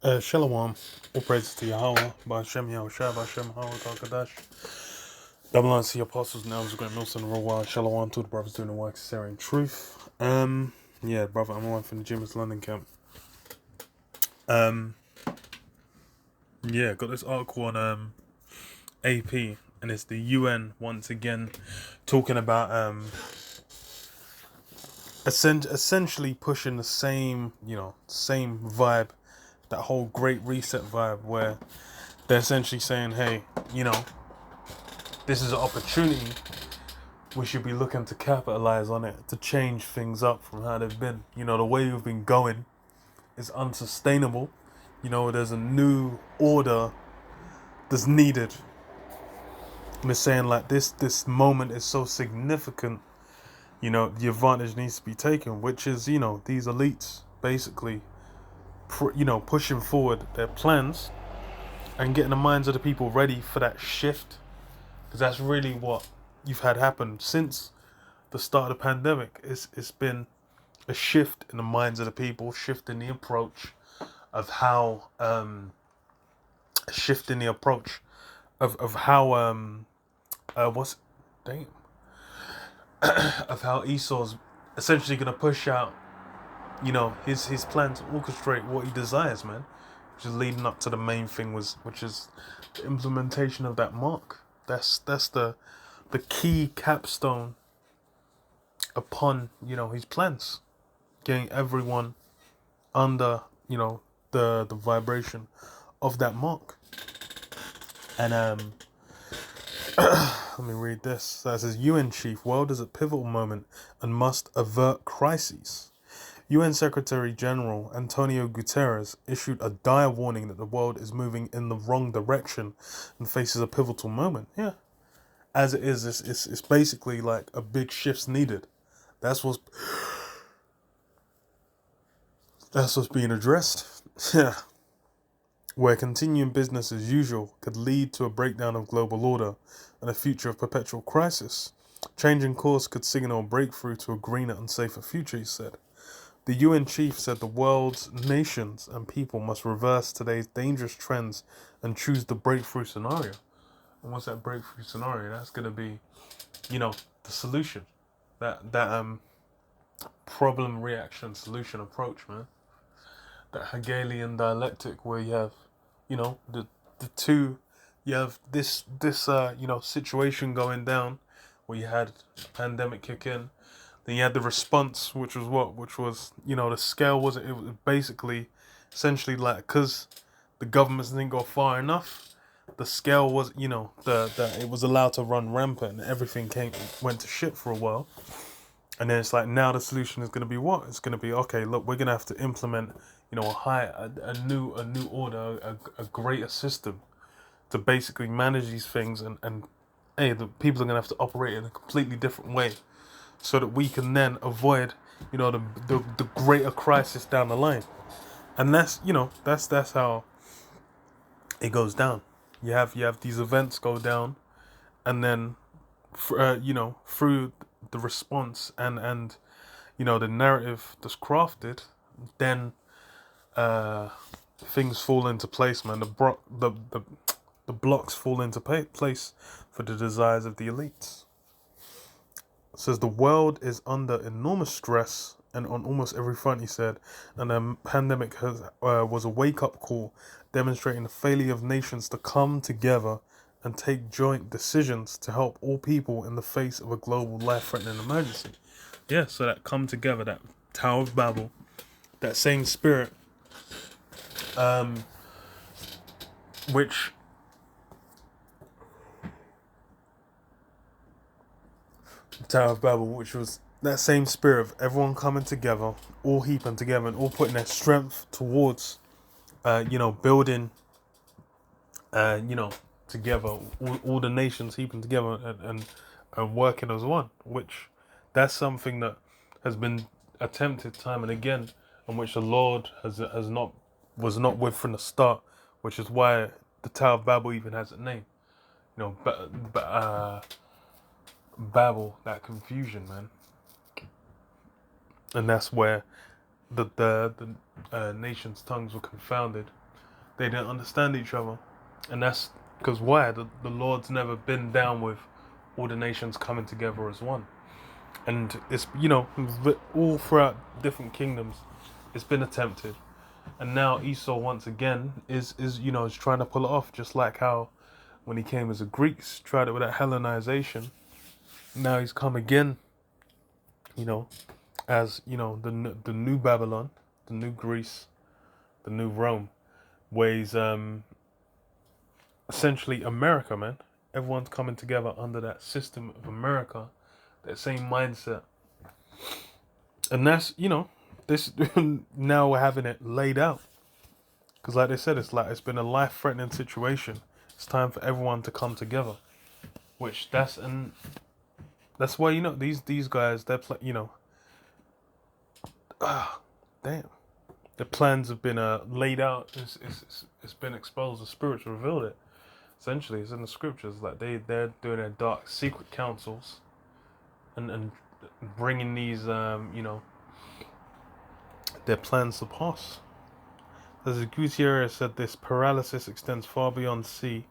Shalom, all praises to Yahweh, Ba'ashem Yahushua, Ba'ashem Hawah Kadash. Double honor to the apostles, now as a great Milson, Rawal, Shalom to the brothers doing the work, sharing truth. Yeah, brother, I'm away from the Jimmy's London camp. Um, yeah, got this article on AP, and it's the UN once again talking about essentially pushing the same same vibe, that whole Great Reset vibe, where they're essentially saying, hey, this is an opportunity. We should be looking to capitalize on it to change things up from how they've been. The way we've been going is unsustainable. There's a new order that's needed. And it's saying like this moment is so significant. The advantage needs to be taken, which is these elites basically, pushing forward their plans and getting the minds of the people ready for that shift, because that's really what you've had happen since the start of the pandemic. It's been a shift in the minds of the people, shift in the approach of how of how what's damn of how Esau's essentially gonna push out his plan to orchestrate what he desires, man, which is leading up to the main thing, which is the implementation of that mark. That's the key capstone upon his plans, getting everyone under the vibration of that mark. And let me read this. So it says, UN chief, world is a pivotal moment and must avert crises. UN Secretary General Antonio Guterres issued a dire warning that the world is moving in the wrong direction and faces a pivotal moment. Yeah, as it is, it's basically like a big shift's needed. That's what's being addressed. Yeah. Where continuing business as usual could lead to a breakdown of global order and a future of perpetual crisis. Changing course could signal a breakthrough to a greener and safer future, he said. The UN chief said the world's nations and people must reverse today's dangerous trends and choose the breakthrough scenario. And what's that breakthrough scenario? That's going to be, the solution. That problem, reaction, solution approach, man. That Hegelian dialectic where you have, the two, you have this situation going down, where you had a pandemic kick in, then you had the response, which was the scale was, it was basically essentially like, because the governments didn't go far enough, the scale was it was allowed to run rampant and everything went to shit for a while. And then it's like, now the solution is going to be what? It's going to be, okay, look, we're going to have to implement, a new order, a greater system to basically manage these things, and hey, the people are going to have to operate in a completely different way, so that we can then avoid, the greater crisis down the line. And that's how it goes down. You have these events go down, and then through the response and the narrative that's crafted, then things fall into place, man. The blocks fall into place for the desires of the elites. It says the world is under enormous stress and on almost every front, he said, and the pandemic was a wake-up call demonstrating the failure of nations to come together and take joint decisions to help all people in the face of a global life-threatening emergency. Yeah, so that come together, that Tower of Babel, that same spirit, which Tower of Babel, which was that same spirit of everyone coming together, all heaping together, and all putting their strength towards, building, together, all the nations heaping together and working as one. Which, that's something that has been attempted time and again, and which the Lord was not with from the start. Which is why the Tower of Babel even has a name. Babel, that confusion, man. And that's where the nation's tongues were confounded, They didn't understand each other. And that's because why? The Lord's never been down with all the nations coming together as one. And it's, all throughout different kingdoms, it's been attempted. And now Esau once again is trying to pull it off, just like how when he came as a Greek, tried it with that Hellenization. Now he's come again, as the new Babylon, the new Greece, the new Rome, where he's essentially America, man. Everyone's coming together under that system of America, that same mindset. And that's, this now we're having it laid out. Because like they said, it's been a life-threatening situation. It's time for everyone to come together. Which that's why, these guys, they're damn. The plans have been laid out. It's been exposed. The spirits revealed it. Essentially, it's in the scriptures. Like they're doing their dark secret councils, and bringing these their plans to pass. As Gutierrez said, this paralysis extends far beyond sea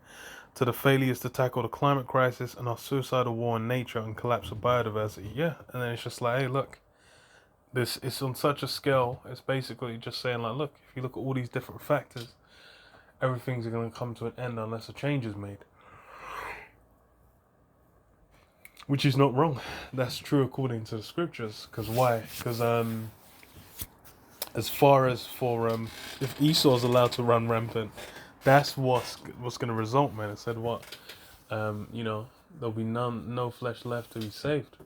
to the failures to tackle the climate crisis and our suicidal war on nature and collapse of biodiversity. Yeah, and then it's just like, hey, look, this is on such a scale. It's basically just saying, like, look, if you look at all these different factors, everything's going to come to an end unless a change is made. Which is not wrong. That's true according to the scriptures. Because why? Because as far as for if Esau's allowed to run rampant, that's what's going to result, man. It said what? There'll be no flesh left to be saved.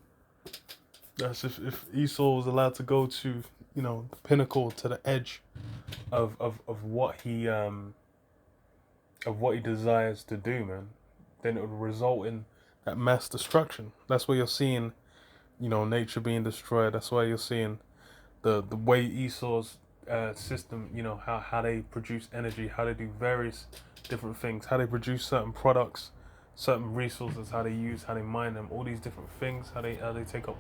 That's if Esau was allowed to go to, the pinnacle, to the edge of what he desires to do, man, then it would result in that mass destruction. That's why you're seeing, nature being destroyed. That's why you're seeing the way Esau's system, how they produce energy, how they do various different things, how they produce certain products, certain resources, how they mine them, all these different things, how they take up,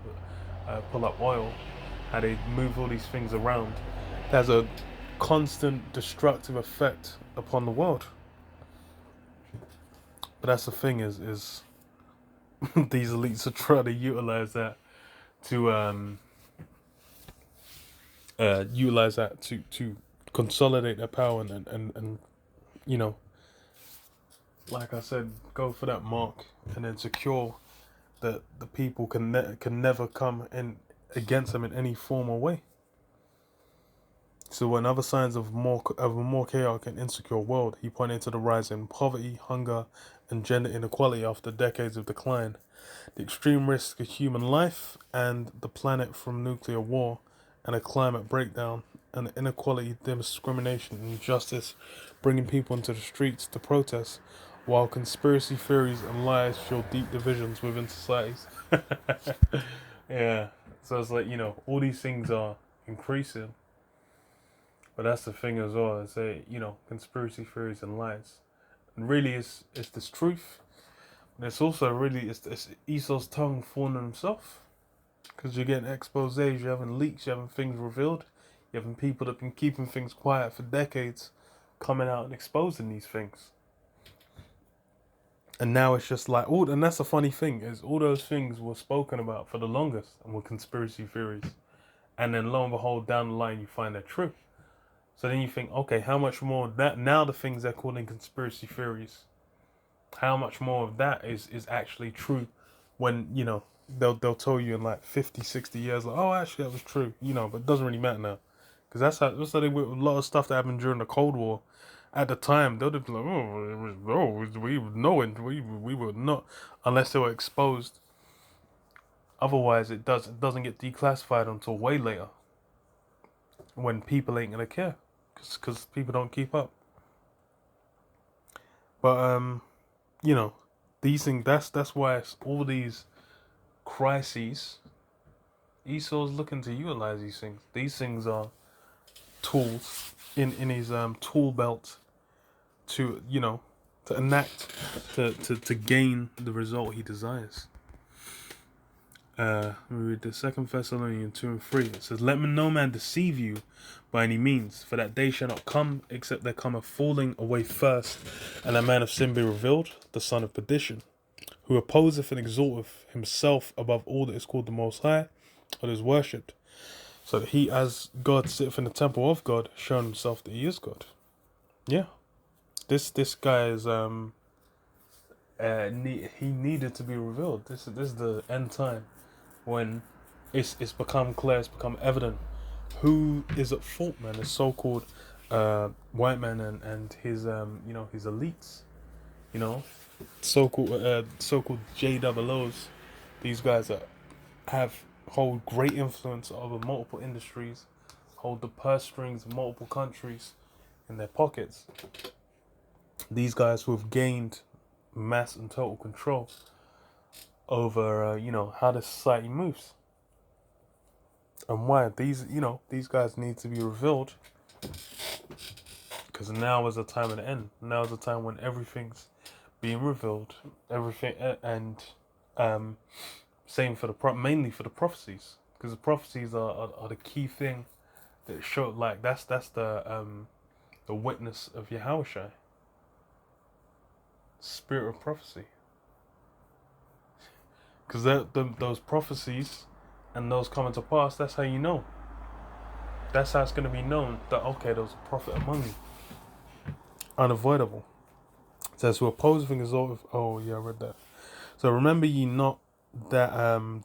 pull up oil, how they move all these things around. There's a constant destructive effect upon the world. But that's the thing is these elites are trying to utilize that to to consolidate their power and like I said, go for that mark and then secure that the people can never come in against them in any form or way. So when other signs of a more chaotic and insecure world, he pointed to the rise in poverty, hunger, and gender inequality after decades of decline, the extreme risk of human life and the planet from nuclear war, and a climate breakdown, and the inequality, discrimination, and injustice, bringing people into the streets to protest, while conspiracy theories and lies show deep divisions within societies. Yeah, so it's like, all these things are increasing. But that's the thing as well. It's conspiracy theories and lies. And really, it's this truth. And it's also really it's Esau's tongue fooling himself. Because you're getting exposés, you're having leaks, you're having things revealed, you're having people that have been keeping things quiet for decades coming out and exposing these things. And now it's just like, and that's the funny thing, is all those things were spoken about for the longest and were conspiracy theories. And then lo and behold, down the line, you find they're true. So then you think, okay, how much more of that, now the things they're calling conspiracy theories, how much more of that is actually true when, they'll tell you in like 50, 60 years, like, oh, actually that was true, but it doesn't really matter now. Because that's how they with a lot of stuff that happened during the Cold War. At the time, they'll be like, we would not, unless they were exposed. Otherwise, it doesn't get declassified until way later, when people ain't gonna care, because people don't keep up. But these things. That's why it's all these crises. Esau's looking to utilize these things. These things are tools in his tool belt to enact to gain the result he desires. We read the 2 Thessalonians 2 and 3. It says, "Let no man deceive you by any means, for that day shall not come, except there come a falling away first, and a man of sin be revealed, the son of perdition, who opposeth and exalteth himself above all that is called the Most High, or is worshipped, so that he, as God, sitteth in the temple of God, showing himself that he is God." Yeah, this guy is he needed to be revealed. This is the end time, when it's become clear, it's become evident who is at fault, man. The so-called white man and his his elites, so-called JOOs. These guys that hold great influence over multiple industries, hold the purse strings of multiple countries in their pockets. These guys who have gained mass and total control over how the society moves, and why these guys need to be revealed, because now is the time of the end. Now is the time when everything's being revealed, everything, and same for mainly for the prophecies, because the prophecies are the key thing that show, like, that's the witness of Yahushua, spirit of prophecy, because those prophecies and those coming to pass, that's how you know. That's how it's going to be known that, okay, there was a prophet among you. Unavoidable. It says, "Who oppose and exalt." Oh yeah, I read that. So remember ye not that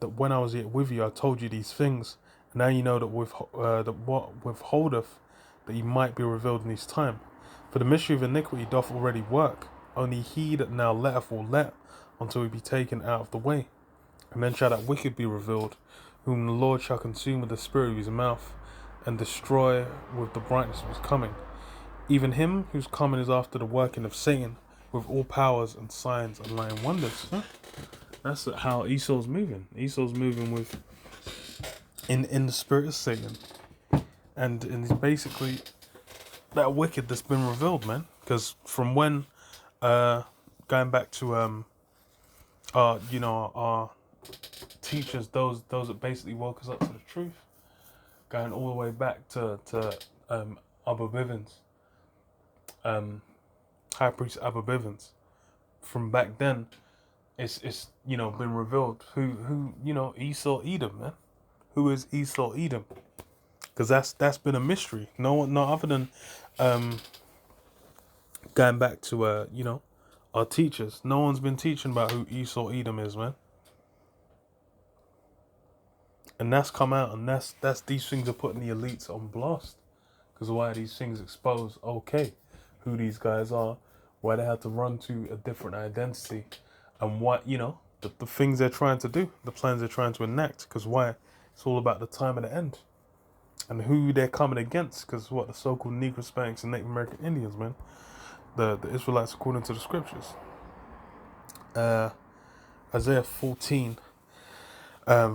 that when I was yet with you, I told you these things. And now you know that what withholdeth, that he might be revealed in his time. For the mystery of iniquity doth already work. Only he that now letteth will let, until he be taken out of the way. And then shall that wicked be revealed, whom the Lord shall consume with the spirit of his mouth, and destroy with the brightness of his coming. Even him whose coming is after the working of Satan, with all powers and signs and lying wonders." Huh? That's how Esau's moving. Esau's moving with in the spirit of Satan, and it's basically that wicked that's been revealed, man. Because from when, going back to our teachers, those that basically woke us up to the truth, going all the way back to Abba Bivens, High Priest Abba Bivens. From back then, it's been revealed who Esau Edom, man. Who is Esau Edom? Because that's been a mystery. No one, not other than going back to our teachers. No one's been teaching about who Esau Edom is, man. And that's come out, and that's these things are putting the elites on blast. Because why are these things exposed? Okay, who these guys are, why they have to run to a different identity, and what the things they're trying to do, the plans they're trying to enact. Because why? It's all about the time of the end, and who they're coming against. Because what, the so-called Negro, Hispanics, and Native American Indians, man, the Israelites according to the scriptures. Isaiah 14.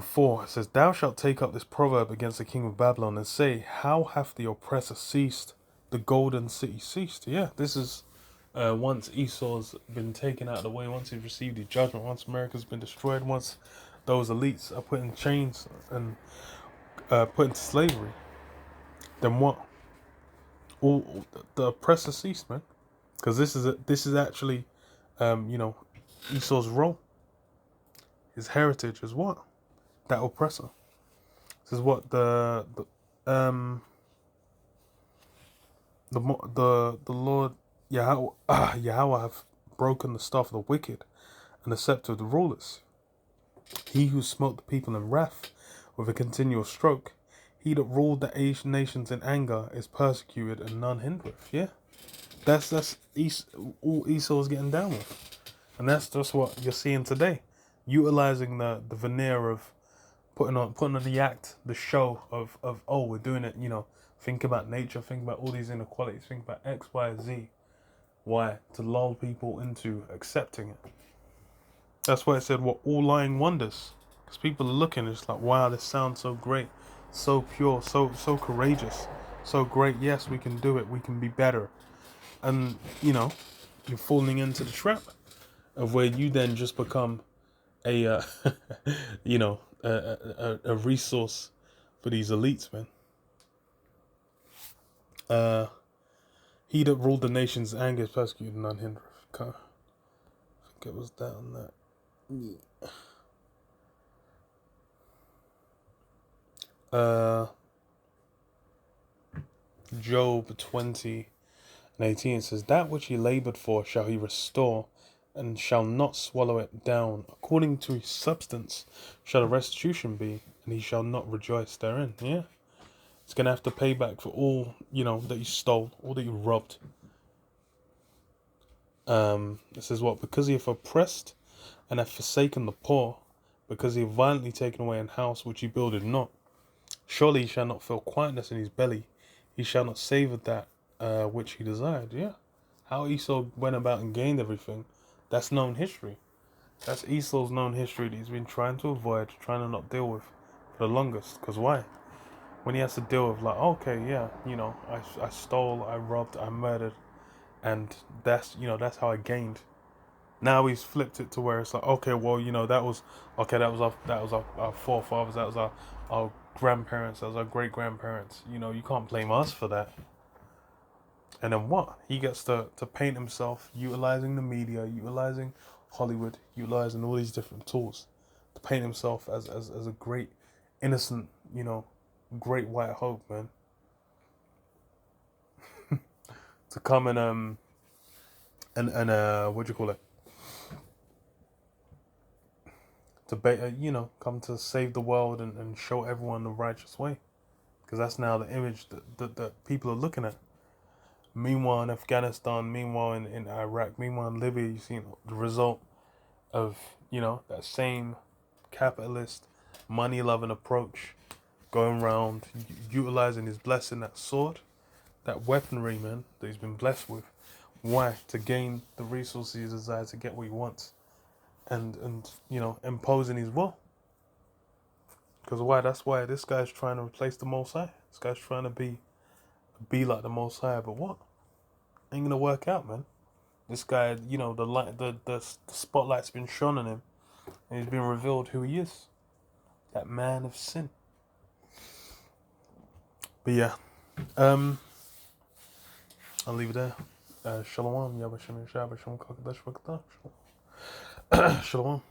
4, it says, "Thou shalt take up this proverb against the king of Babylon, and say, How hath the oppressor ceased? The golden city ceased." Yeah, this is once Esau's been taken out of the way, once he's received his judgment, once America's been destroyed, once those elites are put in chains and put into slavery. Then what? All the oppressor ceased, man. Because this is actually, Esau's role. His heritage is what? That oppressor. This is what the Lord Yahweh have broken the staff of the wicked and the scepter of the rulers. He who smote the people in wrath with a continual stroke. He that ruled the Asian nations in anger is persecuted, and none hindereth. Yeah, that's all Esau's getting down with, and that's just what you're seeing today, utilizing the veneer of putting on the act, the show of oh, we're doing it. Think about nature, think about all these inequalities, think about X, Y, Z. Why? To lull people into accepting it. That's why it said, "What all lying wonders," because people are looking. It's like, wow, this sounds so great, so pure, so courageous, so great. Yes, we can do it. We can be better. And you're falling into the trap of where you then just become a you know, a resource for these elites, man. He that ruled the nation's anger is persecuted, none hindereth. Okay. I think it was that on that. Yeah. Job 20:18 says, "That which he labored for shall he restore, and shall not swallow it down. According to his substance shall the restitution be, and he shall not rejoice therein." Yeah. It's gonna have to pay back for all, that you stole, all that you robbed. It says what? Because he hath oppressed and hath forsaken the poor, because he hath violently taken away an house which he builded not. Surely he shall not feel quietness in his belly. He shall not savour that which he desired. Yeah. How Esau went about and gained everything, that's known history. That's Esau's known history that he's been trying to avoid, trying to not deal with for the longest. Because why? When he has to deal with, like, okay, yeah, I stole, I robbed, I murdered, and that's how I gained. Now he's flipped it to where it's like, okay, well, that was our forefathers, that was our grandparents, that was our great grandparents. You can't blame us for that. And then what? He gets to paint himself utilizing the media, utilizing Hollywood, utilizing all these different tools to paint himself as a great, innocent, great white hope, man. To come and what do you call it? To come to save the world and show everyone the righteous way, because that's now the image that people are looking at. Meanwhile in Afghanistan, meanwhile in Iraq, meanwhile in Libya, you see the result of that same capitalist, money-loving approach, going around utilizing his blessing, that sword, that weaponry, man, that he's been blessed with. Why? To gain the resources he desires, to get what he wants, and imposing his will. Because why? That's why this guy's trying to replace the Most High. This guy's trying to be like the Most High, but what? Ain't gonna work out, man. This guy, the light, the spotlight's been shone on him, and he's been revealed who he is. That man of sin. But yeah, I'll leave it there. Shalom, Yabashim Yashab, Shalom Kakadash Vakadash. Shalom.